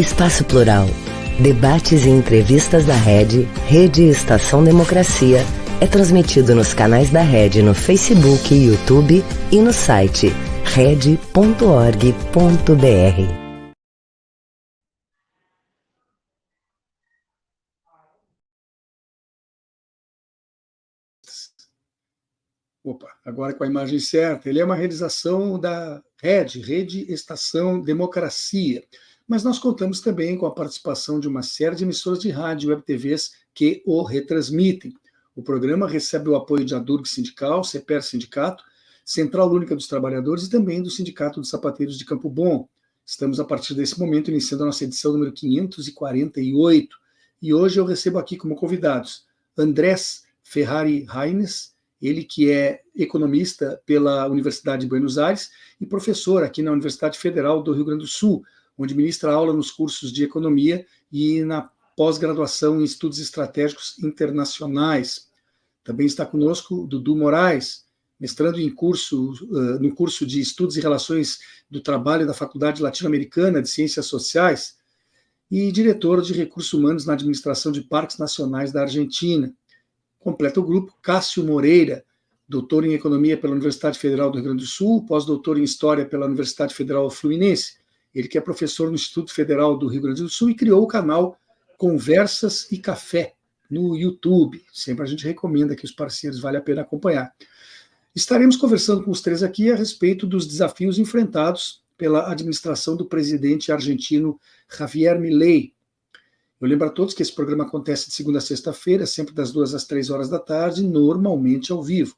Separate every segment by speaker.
Speaker 1: Espaço Plural. Debates e entrevistas da Rede, Rede Estação Democracia, é transmitido nos canais da Rede no Facebook e YouTube e no site rede.org.br.
Speaker 2: Opa, agora com a imagem certa. Ele é uma realização da Rede Estação Democracia. Mas nós contamos também com a participação de uma série de emissoras de rádio e web TVs que o retransmitem. O programa recebe o apoio de ADURG Sindical, CEPER Sindicato, Central Única dos Trabalhadores e também do Sindicato dos Sapateiros de Campo Bom. Estamos, a partir desse momento, iniciando a nossa edição número 548. E hoje eu recebo aqui como convidados Andrés Ferrari Reines, ele que é economista pela Universidade de Buenos Aires e professor aqui na Universidade Federal do Rio Grande do Sul, onde ministra aula nos cursos de economia e na pós-graduação em estudos estratégicos internacionais. Também está conosco Dudu Moraes, mestrando no curso de Estudos e Relações do Trabalho da Faculdade Latino-Americana de Ciências Sociais e diretor de Recursos Humanos na Administração de Parques Nacionais da Argentina. Completa o grupo Cássio Moreira, doutor em Economia pela Universidade Federal do Rio Grande do Sul, pós-doutor em História pela Universidade Federal Fluminense. Ele que é professor no Instituto Federal do Rio Grande do Sul e criou o canal Conversas e Café no YouTube. Sempre a gente recomenda que os parceiros, vale a pena acompanhar. Estaremos conversando com os três aqui a respeito dos desafios enfrentados pela administração do presidente argentino Javier Milei. Eu lembro a todos que esse programa acontece de segunda a sexta-feira, sempre das 2 às 3 horas da tarde, normalmente ao vivo.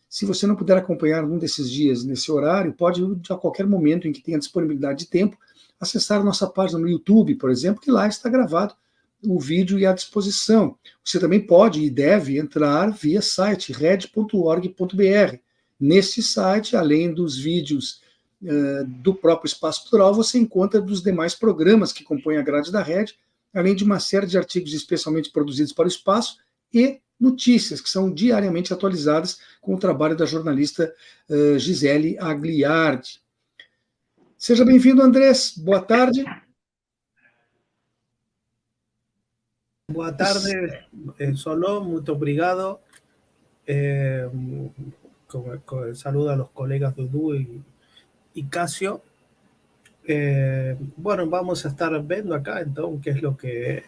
Speaker 2: Se você não puder acompanhar algum desses dias nesse horário, pode, a qualquer momento em que tenha disponibilidade de tempo, acessar a nossa página no YouTube, por exemplo, que lá está gravado o vídeo e à disposição. Você também pode e deve entrar via site red.org.br. Nesse site, além dos vídeos do próprio Espaço Plural, você encontra dos demais programas que compõem a grade da Rede, além de uma série de artigos especialmente produzidos para o espaço e notícias que são diariamente atualizadas com o trabalho da jornalista Gisele Agliardi. Seja bem-vindo, Andrés. Boa tarde.
Speaker 3: Boa tarde, Solon. Muito obrigado. Saludo a los colegas Dudu y Casio. Bueno, vamos a estar vendo acá, então, qué es lo que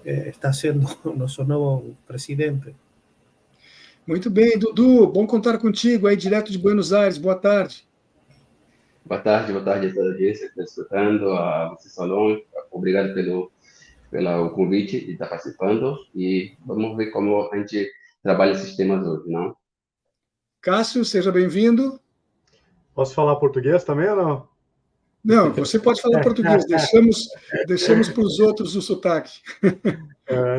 Speaker 3: está haciendo nosso novo presidente.
Speaker 2: Muito bem, Dudu, bom contar contigo aí, direto de Buenos Aires. Boa tarde.
Speaker 4: Boa tarde a toda a audiência que está escutando, a você, Solon. Obrigado pelo convite e estar participando. E vamos ver como a gente trabalha esses temas hoje, não?
Speaker 2: Cássio, seja bem-vindo.
Speaker 5: Posso falar português também ou não?
Speaker 2: Não, você pode falar português, deixamos para os outros o sotaque.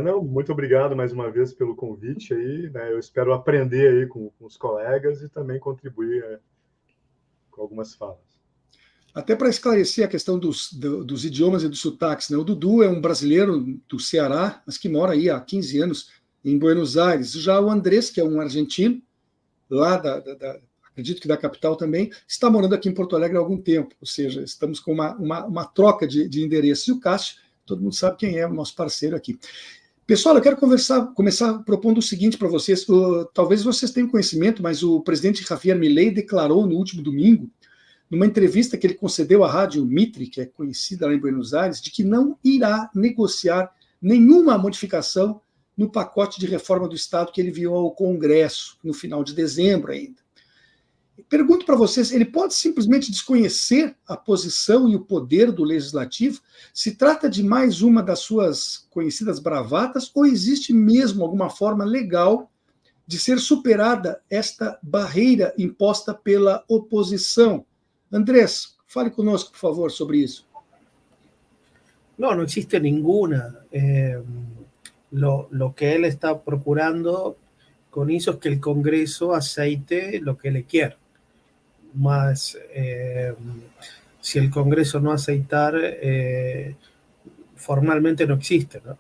Speaker 5: Não, muito obrigado mais uma vez pelo convite aí, né? Eu espero aprender aí com os colegas e também contribuir com algumas falas.
Speaker 2: Até para esclarecer a questão dos idiomas e dos sotaques, né? O Dudu é um brasileiro do Ceará, mas que mora aí há 15 anos em Buenos Aires. Já o Andrés, que é um argentino, lá acredito que da capital também, está morando aqui em Porto Alegre há algum tempo, ou seja, estamos com uma troca de endereços. E o Cássio, todo mundo sabe quem é o nosso parceiro aqui. Pessoal, eu quero começar propondo o seguinte para vocês, talvez vocês tenham conhecimento, mas o presidente Javier Milei declarou no último domingo, numa entrevista que ele concedeu à rádio Mitre, que é conhecida lá em Buenos Aires, de que não irá negociar nenhuma modificação no pacote de reforma do Estado que ele enviou ao Congresso no final de dezembro ainda. Pergunto para vocês, ele pode simplesmente desconhecer a posição e o poder do Legislativo? Se trata de mais uma das suas conhecidas bravatas ou existe mesmo alguma forma legal de ser superada esta barreira imposta pela oposição? Andrés, fale conosco, por favor, sobre isso.
Speaker 3: No existe ninguna. Lo que él está procurando con eso es que el Congreso aceite lo que él quiere. Mas si el Congreso no aceitar, formalmente no existe, ¿no?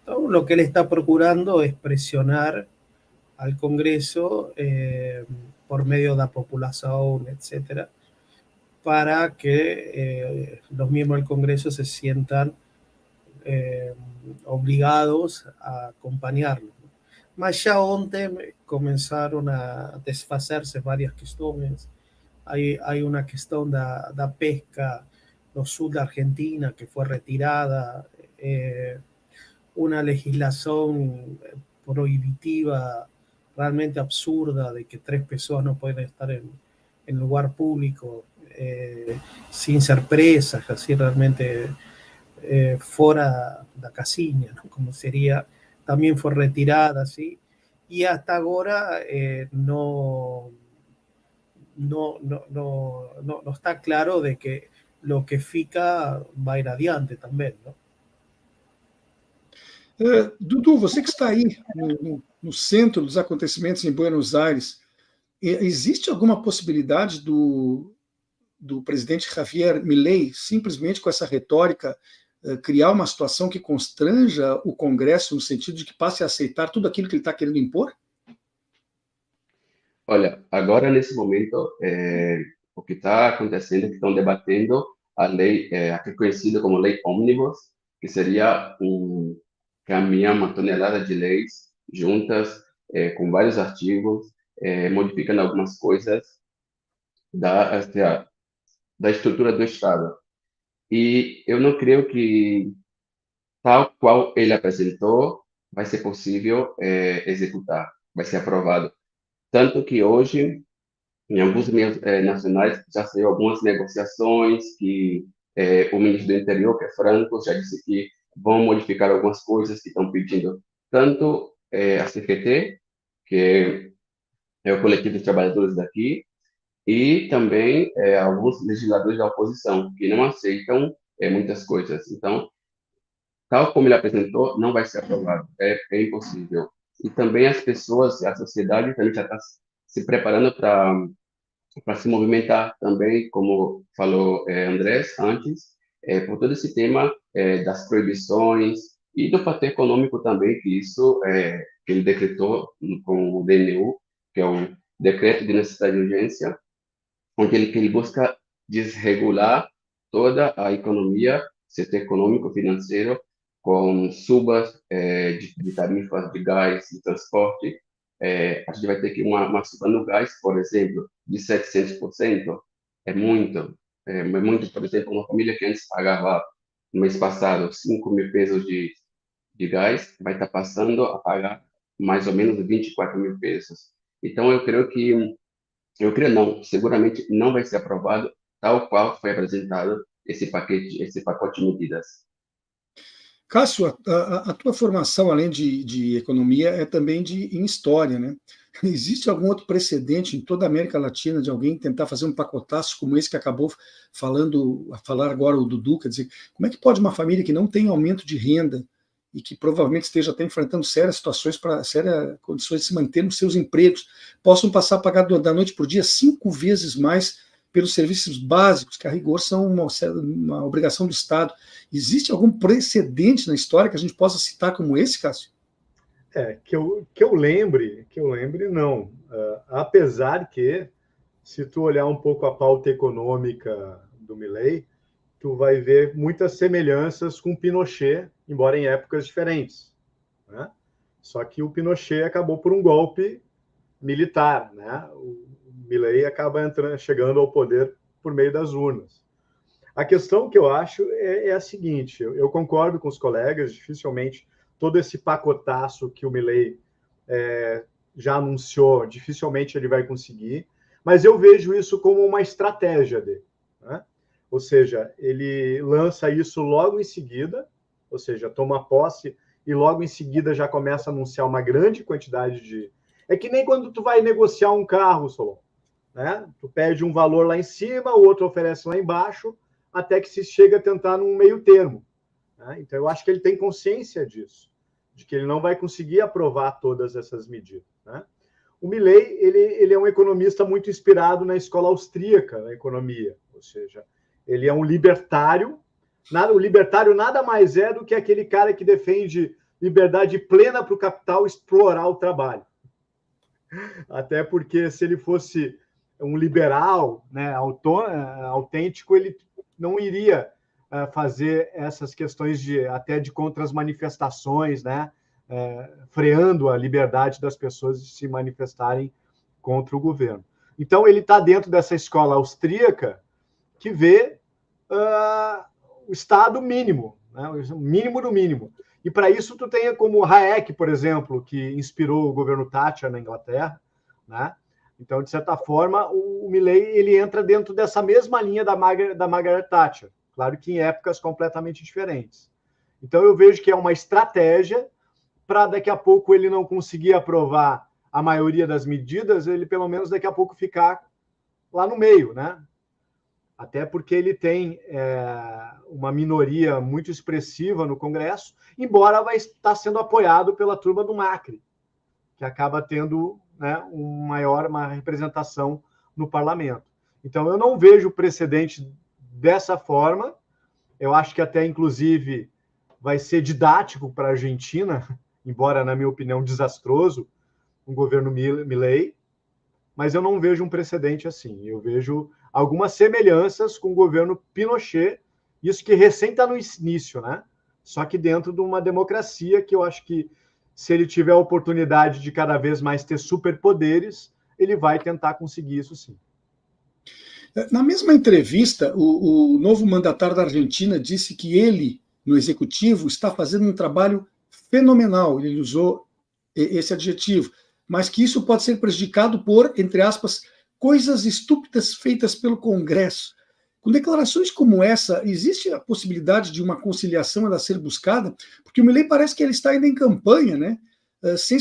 Speaker 3: Entonces, lo que él está procurando es presionar al Congreso por medio de la población, etcétera, para que los miembros del Congreso se sientan obligados a acompañarlo. Mas ya ontem começaram a desfazer-se várias questões. Hay una questão da pesca no sul da Argentina que fue retirada, una legislación prohibitiva realmente absurda de que 3 pessoas no pueden estar en lugar público sin ser presas, así realmente fora da casinha, ¿no? Como sería, también fue retirada, ¿sí? Y hasta ahora no está claro de que lo que fica va a ir adiante também, não?
Speaker 2: Dudu, você que está aí no centro dos acontecimentos em Buenos Aires, existe alguma possibilidade do presidente Javier Milei, simplesmente com essa retórica, criar uma situação que constranja o Congresso no sentido de que passe a aceitar tudo aquilo que ele está querendo impor?
Speaker 4: Olha, agora nesse momento, o que está acontecendo é que estão debatendo a lei, a que é conhecida como Lei Ônibus, que seria um caminhão, uma tonelada de leis juntas, com vários artigos, modificando algumas coisas da estrutura do Estado. E eu não creio que, tal qual ele apresentou, vai ser possível executar, vai ser aprovado. Tanto que hoje, em alguns meios nacionais, já saiu algumas negociações que o ministro do Interior, que é Franco, já disse que vão modificar algumas coisas que estão pedindo. Tanto a CFT, que é o coletivo de trabalhadores daqui, e também alguns legisladores da oposição, que não aceitam muitas coisas. Então, tal como ele apresentou, não vai ser aprovado. É impossível. E também as pessoas, a sociedade também já está se preparando para se movimentar também, como falou Andrés antes, por todo esse tema das proibições e do fator econômico também, que isso que ele decretou com o DNU, que é o Decreto de Necessidade de Urgência, onde ele busca desregular toda a economia, setor econômico, financeiro, com subas de tarifas de gás, de transporte. A gente vai ter que uma suba no gás, por exemplo, de 700%. É muito. Por exemplo, uma família que antes pagava, no mês passado, 5 mil pesos de gás, vai estar passando a pagar mais ou menos 24 mil pesos. Então, eu creio não, seguramente não vai ser aprovado tal qual foi apresentado esse pacote de medidas.
Speaker 2: Cássio, a tua formação, além de economia, é também em história, né? Existe algum outro precedente em toda a América Latina de alguém tentar fazer um pacotaço como esse que acabou falar agora o Dudu? Quer dizer, como é que pode uma família que não tem aumento de renda e que provavelmente esteja até enfrentando sérias condições de se manter nos seus empregos, possam passar a pagar da noite por dia 5 vezes mais pelos serviços básicos, que a rigor são uma obrigação do Estado? Existe algum precedente na história que a gente possa citar como esse, Cássio?
Speaker 5: Que eu lembre, não. Apesar que, se tu olhar um pouco a pauta econômica do Milei, tu vai ver muitas semelhanças com Pinochet, embora em épocas diferentes, né? Só que o Pinochet acabou por um golpe militar, né? O Milei acaba chegando ao poder por meio das urnas. A questão que eu acho é a seguinte: eu concordo com os colegas, dificilmente todo esse pacotaço que o Milei já anunciou, dificilmente ele vai conseguir, mas eu vejo isso como uma estratégia dele, né? Ou seja, ele lança isso logo em seguida, ou seja, toma posse e logo em seguida já começa a anunciar uma grande quantidade de... É que nem quando tu vai negociar um carro, Solon, né? Tu pede um valor lá em cima, o outro oferece lá embaixo, até que se chega a tentar num meio termo, né? Então, eu acho que ele tem consciência disso, de que ele não vai conseguir aprovar todas essas medidas, né? O Milei, ele é um economista muito inspirado na escola austríaca, na economia, ou seja, ele é um libertário. O libertário nada mais é do que aquele cara que defende liberdade plena para o capital explorar o trabalho. Até porque, se ele fosse um liberal, né, autêntico, ele não iria fazer essas questões até de contra as manifestações, né, freando a liberdade das pessoas de se manifestarem contra o governo. Então, ele está dentro dessa escola austríaca que vê o Estado mínimo, né, o mínimo do mínimo. E para isso tu tem como Hayek, por exemplo, que inspirou o governo Thatcher na Inglaterra, né? Então, de certa forma, o Milei ele entra dentro dessa mesma linha da Margaret Thatcher, claro que em épocas completamente diferentes. Então, eu vejo que é uma estratégia para daqui a pouco ele não conseguir aprovar a maioria das medidas, ele pelo menos daqui a pouco ficar lá no meio, né? Até porque ele tem uma minoria muito expressiva no Congresso, embora vai estar sendo apoiado pela turma do Macri, que acaba tendo, né, uma representação no parlamento. Então, eu não vejo precedente dessa forma. Eu acho que até, inclusive, vai ser didático para a Argentina, embora, na minha opinião, desastroso, um governo Milei, mas eu não vejo um precedente assim. Eu vejo algumas semelhanças com o governo Pinochet, isso que recém está no início, né? Só que dentro de uma democracia que eu acho que, se ele tiver a oportunidade de cada vez mais ter superpoderes, ele vai tentar conseguir isso sim.
Speaker 2: Na mesma entrevista, o novo mandatário da Argentina disse que ele, no executivo, está fazendo um trabalho fenomenal, ele usou esse adjetivo, mas que isso pode ser prejudicado por, entre aspas, coisas estúpidas feitas pelo Congresso. Com declarações como essa, existe a possibilidade de uma conciliação a ser buscada? Porque o Milei parece que ele está ainda em campanha, né? Sem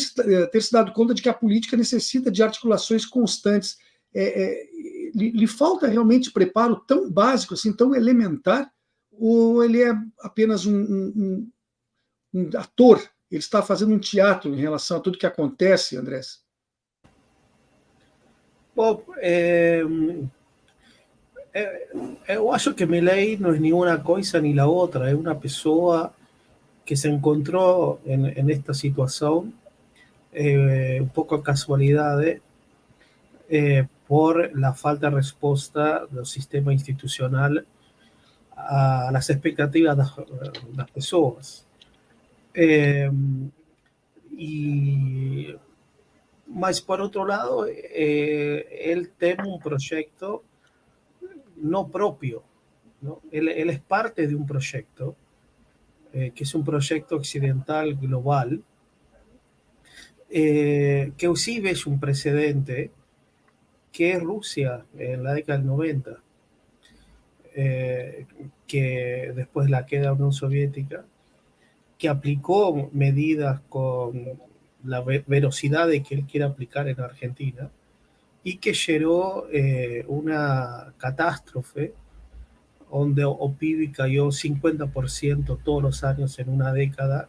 Speaker 2: ter se dado conta de que a política necessita de articulações constantes. Lhe falta realmente preparo tão básico, assim, tão elementar, ou ele é apenas um ator? Ele está fazendo um teatro em relação a tudo que acontece, Andrés?
Speaker 3: Bom, eu acho que Milei no es ni una cosa ni la otra, es una persona que se encontró en esta situación un poco a casualidad por la falta de respuesta del sistema institucional a las expectativas de las personas. Mas, por otro lado, él tiene un proyecto no propio, ¿no? Él es parte de un proyecto, que es un proyecto occidental global, que sí es un precedente, que es Rusia en la década del 90, que después de la queda de la Unión Soviética, que aplicó medidas con la velocidad de que él quiere aplicar en Argentina, y que generó una catástrofe donde OPIB cayó 50% todos los años en una década,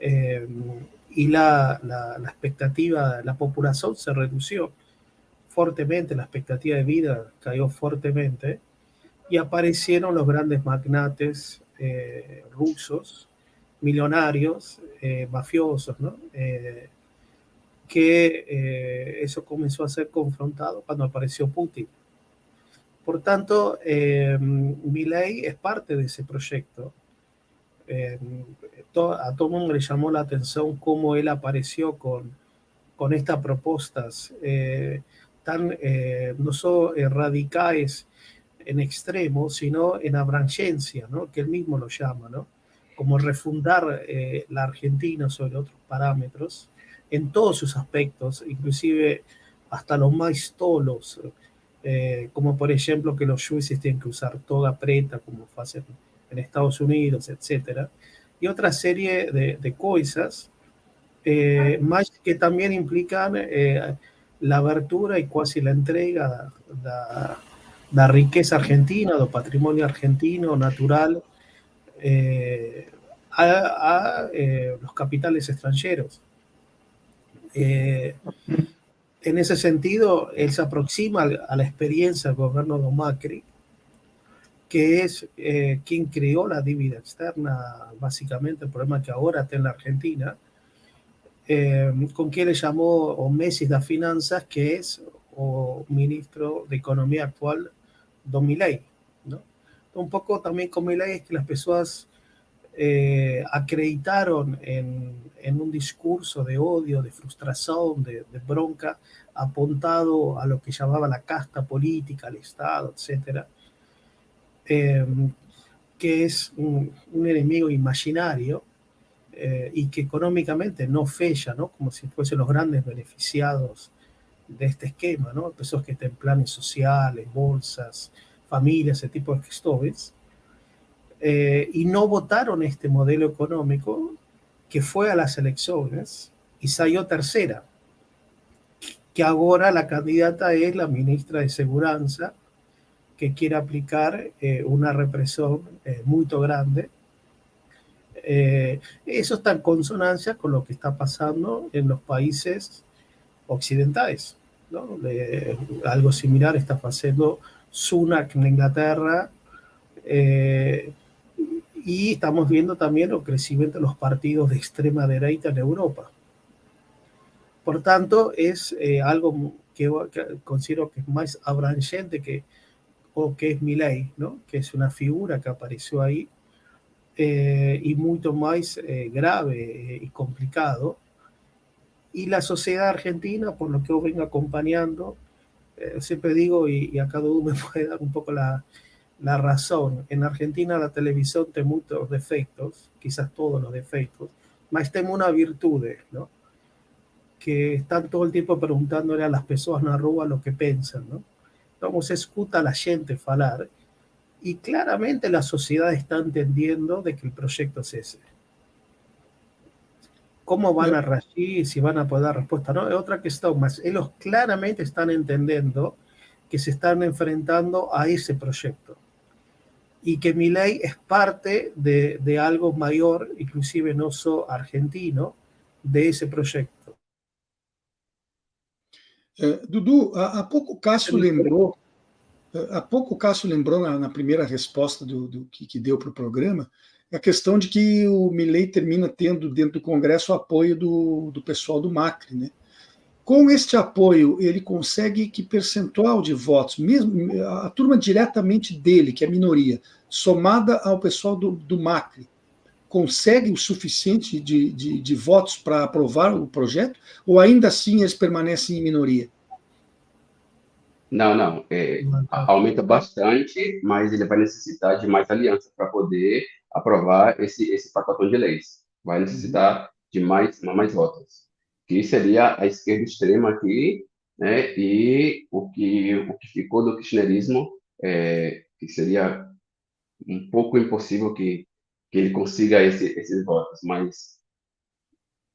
Speaker 3: y la expectativa, la población se redució fuertemente, la expectativa de vida cayó fuertemente, y aparecieron los grandes magnates rusos, millonarios, mafiosos, ¿no? Que eso comenzó a ser confrontado cuando apareció Putin. Por tanto, Milei es parte de ese proyecto. A todo el mundo le llamó la atención cómo él apareció con estas propuestas tan no solo radicales en extremo, sino en abrangencia, ¿no? Que él mismo lo llama, ¿no? Como refundar la Argentina sobre otros parámetros en todos sus aspectos, inclusive hasta los más tolos, como por ejemplo que los jueces tienen que usar toga preta como hacen en Estados Unidos, etc. Y otra serie de cosas más que también implican la abertura y casi la entrega da riqueza argentina, do patrimonio argentino natural a los capitales extranjeros. En ese sentido, él se aproxima a la experiencia del gobierno de Macri, que es quien creó la deuda externa, básicamente el problema que ahora tiene la Argentina, con quien le llamó o Messi das Finanzas, que es o ministro de Economía actual, Don Milei, ¿no? Un poco también con Milei es que las personas acreditaron en un discurso de odio, de frustración, de bronca, apuntado a lo que llamaba la casta política, al Estado, etcétera, que es un enemigo imaginario y que económicamente no fella, ¿no? Como si fuesen los grandes beneficiados de este esquema, ¿no? Personas que estén en planes sociales, bolsas, familias, ese tipo de cuestiones, y no votaron este modelo económico que fue a las elecciones y salió tercera, que ahora la candidata es la ministra de Seguridad, que quiere aplicar una represión muy grande. Eso está en consonancia con lo que está pasando en los países occidentales, ¿no? Algo similar está haciendo Sunak en Inglaterra, y estamos viendo también el crecimiento de los partidos de extrema derecha en Europa. Por tanto, es algo que considero que es más abrangente que es Milei, ¿no? Que es una figura que apareció ahí, y mucho más grave y complicado. Y la sociedad argentina, por lo que yo vengo acompañando, siempre digo, y a cada uno me puede dar un poco la razón, en Argentina la televisión tiene muchos defectos, quizás todos los defectos, mas tiene una virtud, ¿no? Que están todo el tiempo preguntándole a las personas na rua lo que piensan, ¿no? Entonces escuta a la gente falar, y claramente la sociedad está entendiendo de que el proyecto es ese. ¿Cómo van a reagir? Si van a poder dar respuesta, ¿no? Es otra cuestión, mas ellos claramente están entendiendo que se están enfrentando a ese proyecto y que Milei es parte de algo mayor, inclusive no solo argentino, de ese proyecto.
Speaker 2: Dudu, há pouco o Cássio lembrou, na primeira resposta que deu para o programa, a questão de que o Milei termina tendo dentro do Congresso o apoio do pessoal do Macri, né? Com este apoio, ele consegue que percentual de votos, mesmo a turma diretamente dele, que é a minoria, somada ao pessoal do Macri, consegue o suficiente de votos para aprovar o projeto? Ou ainda assim eles permanecem em minoria?
Speaker 4: Não. Aumenta bastante, mas ele vai necessitar de mais aliança para poder aprovar esse pacotão de leis. Vai necessitar de mais votos, que seria a esquerda extrema aqui, né? E o que ficou do kirchnerismo, que seria um pouco impossível que ele consiga esses votos, mas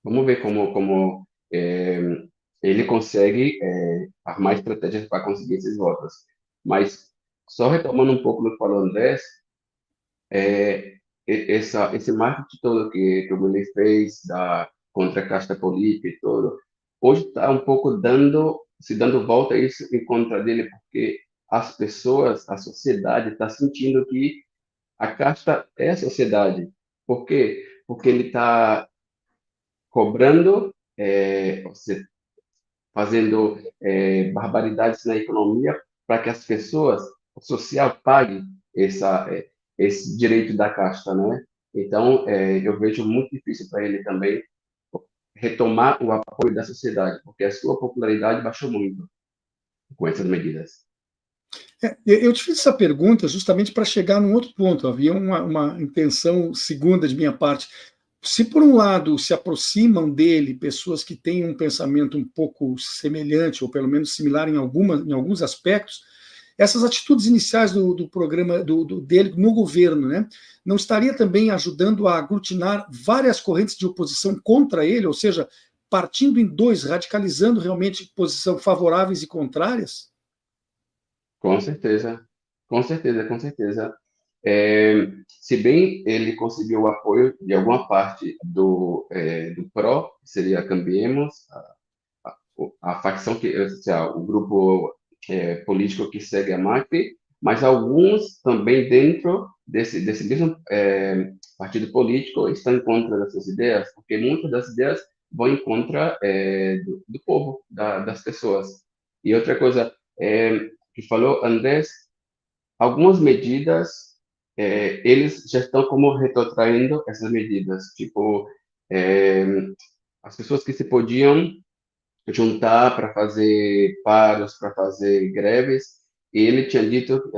Speaker 4: vamos ver como ele consegue armar estratégias para conseguir esses votos. Mas, só retomando um pouco do que falou Andrés, esse marketing todo que o Milei fez contra a casta política e tudo, hoje está um pouco se dando volta a isso em contra dele, porque as pessoas, a sociedade está sentindo que a casta é a sociedade. Por quê? Porque ele está cobrando, fazendo barbaridades na economia para que as pessoas, o social, paguem esse direito da casta, né? Então, eu vejo muito difícil para ele também retomar o apoio da sociedade, porque a sua popularidade baixou muito com essas medidas.
Speaker 2: Eu te fiz essa pergunta justamente para chegar num outro ponto. Havia uma intenção segunda de minha parte. Se, por um lado, se aproximam dele pessoas que têm um pensamento um pouco semelhante, ou pelo menos similar em alguns aspectos, essas atitudes iniciais do programa dele no governo, né, não estaria também ajudando a aglutinar várias correntes de oposição contra ele, ou seja, partindo em dois, radicalizando realmente posições favoráveis e contrárias?
Speaker 4: Com certeza. Se bem ele conseguiu o apoio de alguma parte do PRO, que seria Cambiemos, a facção o grupo político que segue a Macri, mas alguns também dentro desse mesmo partido político estão em contra dessas ideias, porque muitas das ideias vão em contra do povo, das pessoas. E outra coisa, que falou Andrés, algumas medidas, eles já estão como retrotraindo essas medidas. Tipo, as pessoas que se podiam juntar para fazer paros, para fazer greves, e ele tinha dito,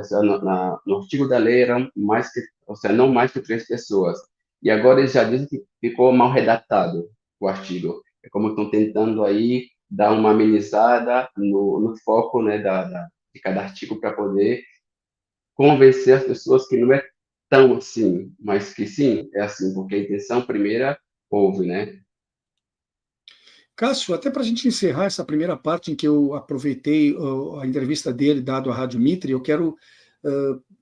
Speaker 4: no artigo da lei, eram mais que, ou seja, não mais que 3 pessoas. E agora eles já dizem que ficou mal redatado o artigo. É como estão tentando aí dar uma amenizada no foco, né, de cada artigo para poder convencer as pessoas que não é tão assim, mas que sim, é assim, porque a intenção primeira houve, né?
Speaker 2: Cássio, até para a gente encerrar essa primeira parte em que eu aproveitei a entrevista dele dado à Rádio Mitre, eu quero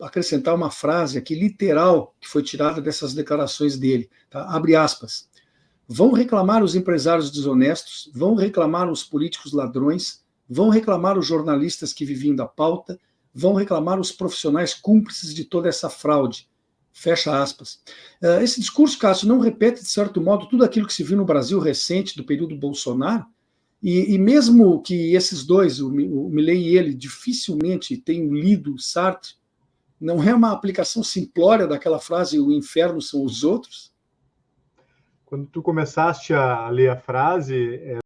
Speaker 2: acrescentar uma frase aqui literal que foi tirada dessas declarações dele. Tá? Abre aspas. Vão reclamar os empresários desonestos, vão reclamar os políticos ladrões, vão reclamar os jornalistas que viviam da pauta, vão reclamar os profissionais cúmplices de toda essa fraude. Fecha aspas. Esse discurso, Cássio, não repete, de certo modo, tudo aquilo que se viu no Brasil recente, do período Bolsonaro? E mesmo que esses dois, o Milei e ele, dificilmente tenham lido Sartre, não é uma aplicação simplória daquela frase, o inferno são os outros?
Speaker 5: Quando tu começaste a ler a frase,